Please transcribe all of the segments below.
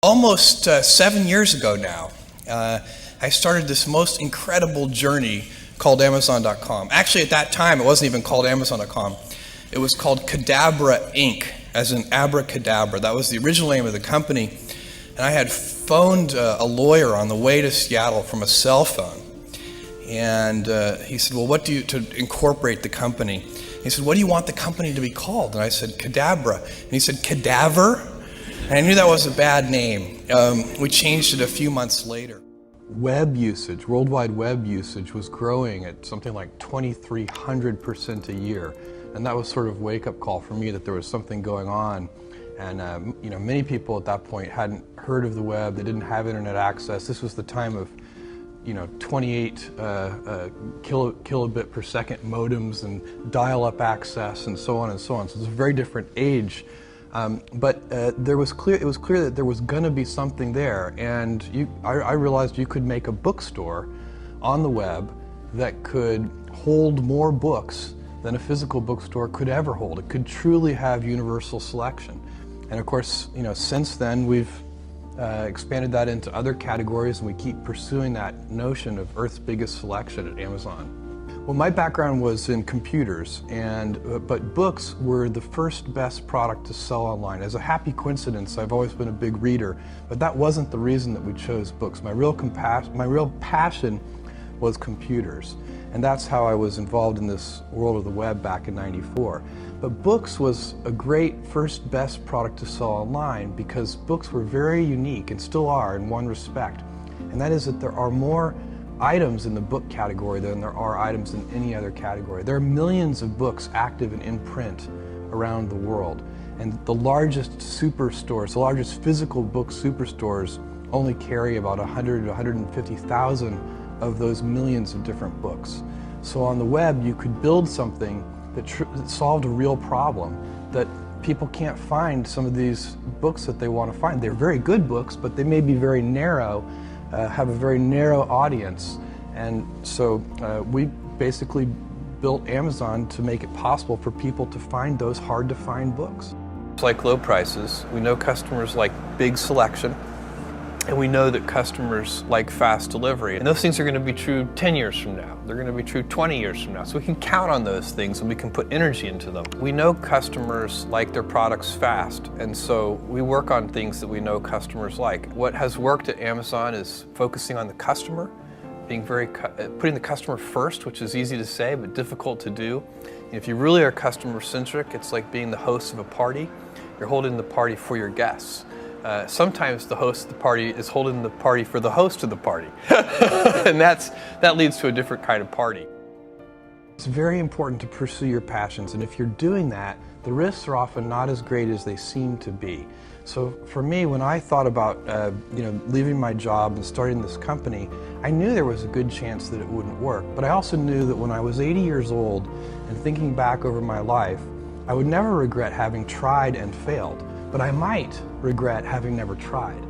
Almost 7 years ago now, I started this most incredible journey called Amazon.com. Actually, at that time, it wasn't even called Amazon.com. It was called Cadabra Inc., as in abracadabra. That was the original name of the company. And I had phoned a lawyer on the way to Seattle from a cell phone. And he said, well, to incorporate the company? He said, what do you want the company to be called? And I said, Cadabra. And he said, Cadaver? And I knew that was a bad name. We changed it a few months later. Web usage, worldwide web usage, was growing at something like 2,300% a year. And that was sort of a wake-up call for me that there was something going on. And many people at that point hadn't heard of the web. They didn't have internet access. This was the time of 28 kilobit per second modems and dial-up access and so on and so on. So it's a very different age. But it was clear that there was going to be something there, and I realized you could make a bookstore on the web that could hold more books than a physical bookstore could ever hold. It could truly have universal selection. And of course, since then we've expanded that into other categories, and we keep pursuing that notion of Earth's biggest selection at Amazon. Well, my background was in computers, but books were the first best product to sell online. As a happy coincidence, I've always been a big reader, but that wasn't the reason that we chose books. My real passion was computers, and that's how I was involved in this world of the web back in '94. But books was a great first best product to sell online because books were very unique, and still are in one respect, and that is that there are more items in the book category than there are items in any other category. There are millions of books active and in print around the world, and the largest superstores, the largest physical book superstores, only carry about 100 to 150,000 of those millions of different books. So on the web you could build something that solved a real problem, that people can't find some of these books that they want to find. They're very good books, but they may be very narrow, have a very narrow audience, and so we basically built Amazon to make it possible for people to find those hard to find books. It's like low prices. We know customers like big selection, and we know that customers like fast delivery. And those things are going to be true 10 years from now. They're going to be true 20 years from now. So we can count on those things and we can put energy into them. We know customers like their products fast, and so we work on things that we know customers like. What has worked at Amazon is focusing on the customer, putting the customer first, which is easy to say but difficult to do. If you really are customer-centric, it's like being the host of a party. You're holding the party for your guests. Sometimes the host of the party is holding the party for the host of the party. And that leads to a different kind of party. It's very important to pursue your passions, and if you're doing that, the risks are often not as great as they seem to be. So for me, when I thought about leaving my job and starting this company, I knew there was a good chance that it wouldn't work. But I also knew that when I was 80 years old and thinking back over my life, I would never regret having tried and failed. But I might regret having never tried.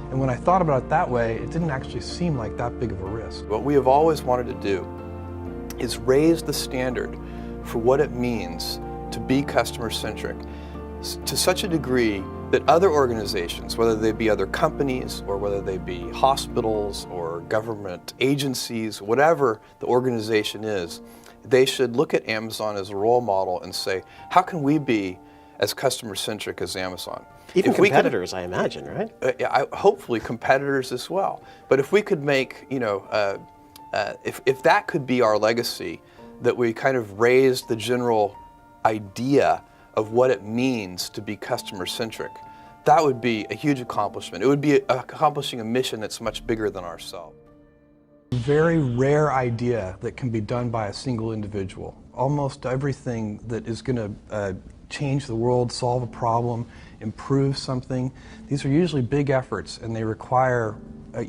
And when I thought about it that way, it didn't actually seem like that big of a risk. What we have always wanted to do is raise the standard for what it means to be customer-centric to such a degree that other organizations, whether they be other companies or whether they be hospitals or government agencies, whatever the organization is, they should look at Amazon as a role model and say, how can we be as customer-centric as Amazon? Even competitors, I imagine, right? Hopefully competitors as well. But if we could make, if that could be our legacy, that we kind of raised the general idea of what it means to be customer-centric, that would be a huge accomplishment. It would be accomplishing a mission that's much bigger than ourselves. A very rare idea that can be done by a single individual. Almost everything that is going to change the world, solve a problem, improve something, these are usually big efforts, and they require a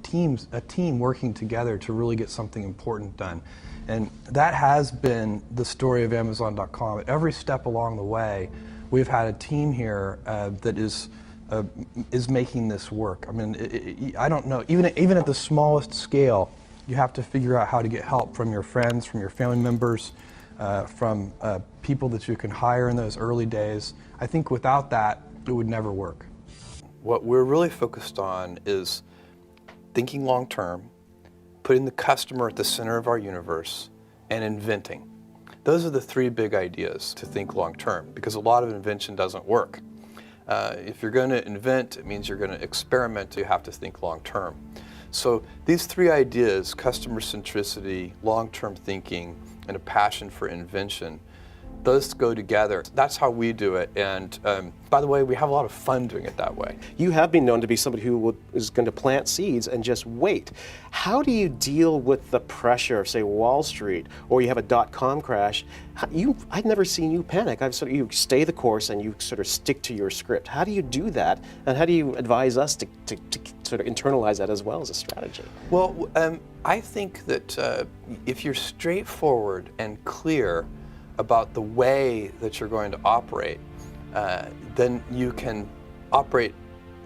team working together to really get something important done. And that has been the story of Amazon.com. At every step along the way, we've had a team here that is making this work. I mean, I don't know, even at the smallest scale, you have to figure out how to get help from your friends, from your family members, from people that you can hire in those early days. I think without that, it would never work. what we're really focused on is thinking long term, putting the customer at the center of our universe, and inventing. Those are the three big ideas to think long term, because a lot of invention doesn't work. If you're going to invent, it means you're going to experiment, you have to think long term. So these three ideas, customer centricity, long-term thinking, and a passion for invention, those go together. That's how we do it. And by the way, we have a lot of fun doing it that way. You have been known to be somebody who is going to plant seeds and just wait. How do you deal with the pressure of, say, Wall Street, or you have a dot-com crash? I've never seen you panic. You stay the course and you sort of stick to your script. How do you do that? And how do you advise us to sort of internalize that as well as a strategy? Well, I think that if you're straightforward and clear about the way that you're going to operate, then you can operate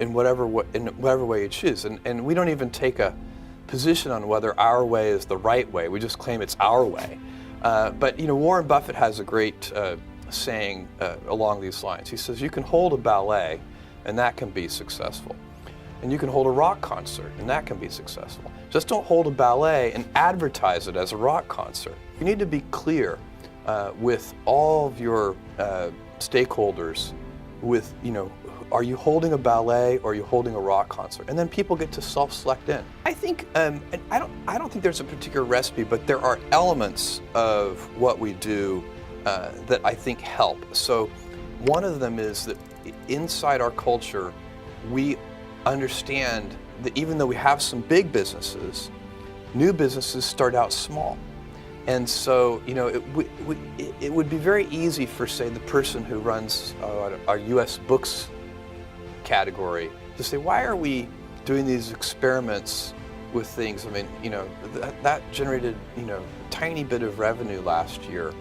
in whatever way you choose. And we don't even take a position on whether our way is the right way. We just claim it's our way. But Warren Buffett has a great saying along these lines. He says, you can hold a ballet and that can be successful. And you can hold a rock concert and that can be successful. Just don't hold a ballet and advertise it as a rock concert. You need to be clear with all of your stakeholders with, are you holding a ballet or are you holding a rock concert? And then people get to self-select in. I think, and I don't think there's a particular recipe, but there are elements of what we do that I think help. So one of them is that inside our culture, we understand that even though we have some big businesses, new businesses start out small. And so, it would be very easy for, say, the person who runs our U.S. books category to say, why are we doing these experiments with things? I mean, that generated, a tiny bit of revenue last year.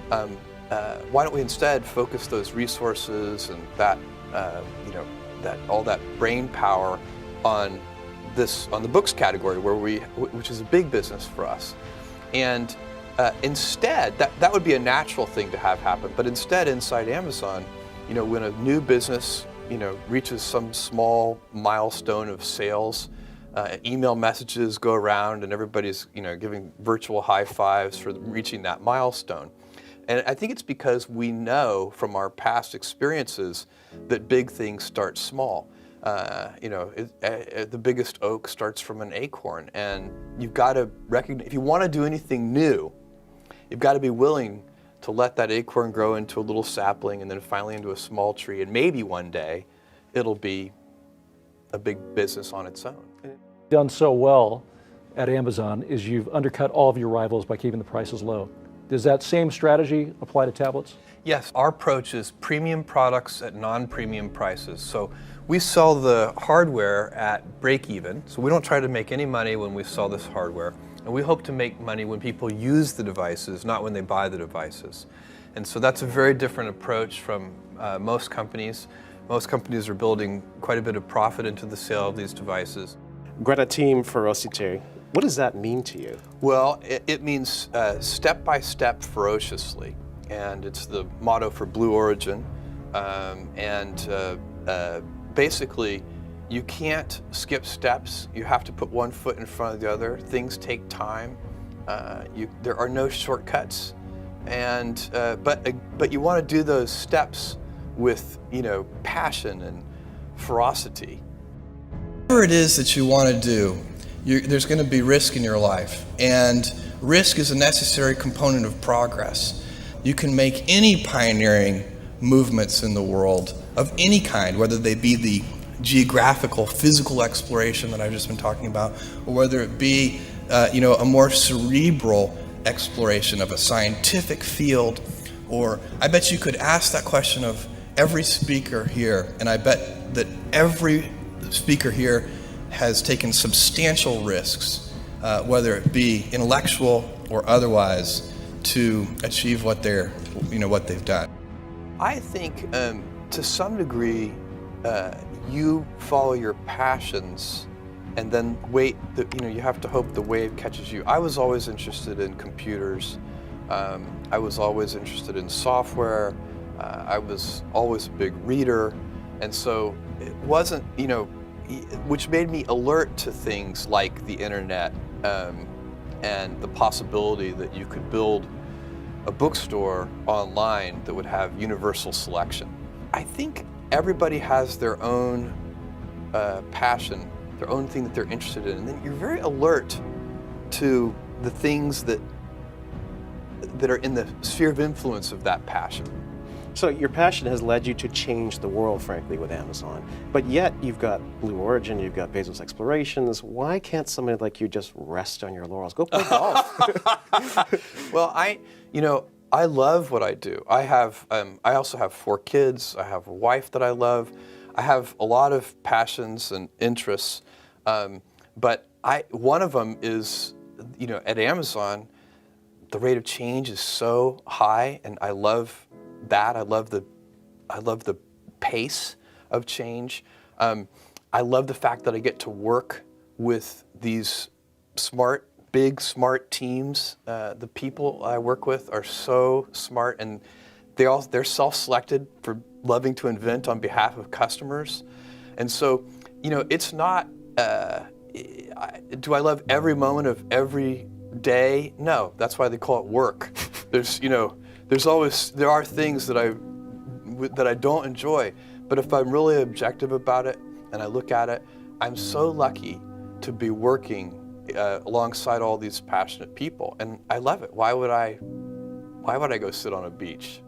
Why don't we instead focus those resources and that, all that brain power on the books category, which is a big business for us. And instead, that would be a natural thing to have happen. But instead, inside Amazon, when a new business, reaches some small milestone of sales, email messages go around and everybody's, giving virtual high fives for reaching that milestone. And I think it's because we know from our past experiences that big things start small. The biggest oak starts from an acorn, and you've got to recognize, if you want to do anything new, you've got to be willing to let that acorn grow into a little sapling and then finally into a small tree, and maybe one day it'll be a big business on its own. Done so well at Amazon is you've undercut all of your rivals by keeping the prices low. Does that same strategy apply to tablets? Yes, our approach is premium products at non-premium prices. So we sell the hardware at break even, so we don't try to make any money when we sell this hardware. And we hope to make money when people use the devices, not when they buy the devices. And so that's a very different approach from most companies. Most companies are building quite a bit of profit into the sale of these devices. Greta Team Ferocity, what does that mean to you? Well, it means step by step ferociously. And it's the motto for Blue Origin. Basically, you can't skip steps. You have to put one foot in front of the other. Things take time. There are no shortcuts. And but you want to do those steps with passion and ferocity. Whatever it is that you want to do, there's going to be risk in your life, and risk is a necessary component of progress. You can make any pioneering movements in the world of any kind, whether they be the geographical, physical exploration that I've just been talking about, or whether it be a more cerebral exploration of a scientific field. Or I bet you could ask that question of every speaker here, and I bet that every speaker here has taken substantial risks, whether it be intellectual or otherwise, to achieve what they've done. I think to some degree, you follow your passions and then wait, you have to hope the wave catches you. I was always interested in computers. I was always interested in software. I was always a big reader. And so it wasn't, which made me alert to things like the internet and the possibility that you could build a bookstore online that would have universal selection. I think everybody has their own passion, their own thing that they're interested in, and then you're very alert to the things that are in the sphere of influence of that passion. So your passion has led you to change the world, frankly, with Amazon. But yet you've got Blue Origin, you've got Bezos Explorations. Why can't somebody like you just rest on your laurels? Go play golf. Well, I love what I do. I also have 4 kids. I have a wife that I love. I have a lot of passions and interests, but one of them is, at Amazon, the rate of change is so high, and I love that. I love the pace of change. I love the fact that I get to work with these big smart teams. The people I work with are so smart, and they're self-selected for loving to invent on behalf of customers. And so, it's not, do I love every moment of every day? No, that's why they call it work. There are things that I don't enjoy, but if I'm really objective about it and I look at it, I'm so lucky to be working alongside all these passionate people, and I love it. Why would I go sit on a beach?